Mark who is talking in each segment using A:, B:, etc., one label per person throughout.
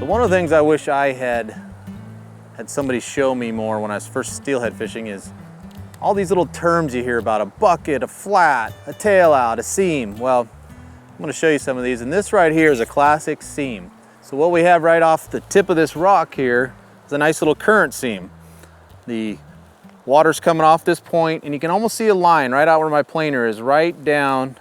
A: So one of the things I wish I had somebody show me more when I was first steelhead fishing is all these little terms you hear about: a bucket, a flat, a tail out, a seam. Well, I'm going to show you some of these, and this right here is a classic seam. So what we have right off the tip of this rock here is a nice little current seam. The water's coming off this point, and you can almost see a line right out where my planer is, right down,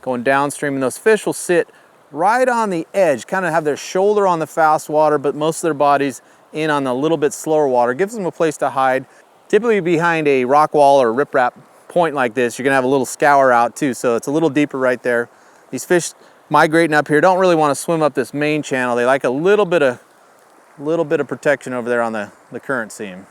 A: going downstream, and those fish will sit right on the edge, kind of have their shoulder on the fast water, but most of their bodies in on the little bit slower water. Gives them a place to hide. Typically behind a rock wall or riprap point like this, you're gonna have a little scour out too, so it's a little deeper right there. These fish migrating up here don't really want to swim up this main channel. They like a little bit of protection over there on the current seam.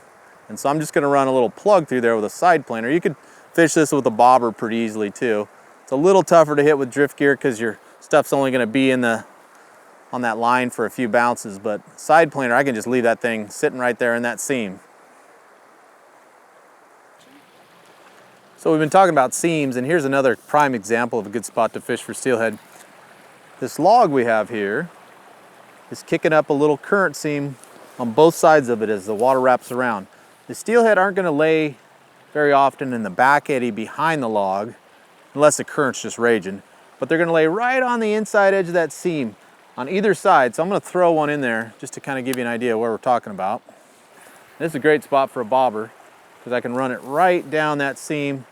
A: And so I'm just gonna run a little plug through there with a side planer. You could fish this with a bobber pretty easily too. It's a little tougher to hit with drift gear because your stuff's only gonna be on that line for a few bounces, but side planer, I can just leave that thing sitting right there in that seam. So we've been talking about seams, and here's another prime example of a good spot to fish for steelhead. This log we have here is kicking up a little current seam on both sides of it as the water wraps around. The steelhead aren't gonna lay very often in the back eddy behind the log, unless the current's just raging, but they're gonna lay right on the inside edge of that seam on either side. So I'm gonna throw one in there just to kind of give you an idea of what we're talking about. This is a great spot for a bobber because I can run it right down that seam,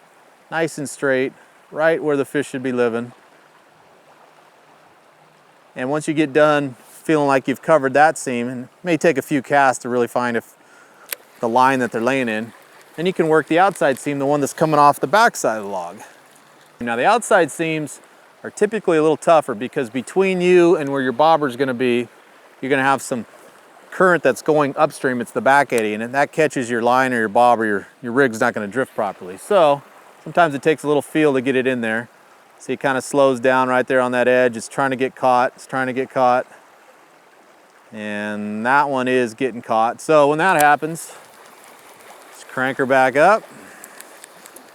A: nice and straight, right where the fish should be living. And once you get done feeling like you've covered that seam, and it may take a few casts to really find if the line that they're laying in, then you can work the outside seam, the one that's coming off the back side of the log. Now the outside seams are typically a little tougher because between you and where your bobber is going to be, you're going to have some current that's going upstream. It's the back eddy, and if that catches your line or your bobber, your rig's not going to drift properly. So sometimes it takes a little feel to get it in there. See, it kind of slows down right there on that edge. It's trying to get caught. It's trying to get caught. And that one is getting caught. So when that happens, just crank her back up.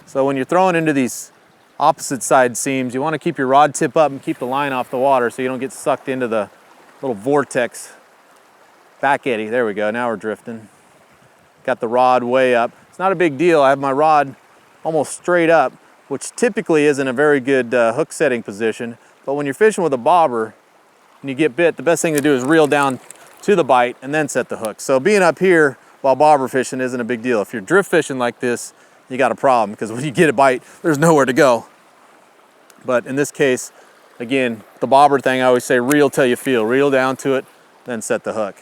A: So when you're throwing into these opposite side seams, you want to keep your rod tip up and keep the line off the water so you don't get sucked into the little vortex back eddy. There we go. Now we're drifting. Got the rod way up. It's not a big deal. I have my rod almost straight up, which typically isn't a very good hook setting position. But when you're fishing with a bobber and you get bit, the best thing to do is reel down to the bite and then set the hook. So being up here while bobber fishing isn't a big deal. If you're drift fishing like this, you got a problem because when you get a bite, there's nowhere to go. But in this case, again, the bobber thing, I always say reel till you feel. Reel down to it, then set the hook.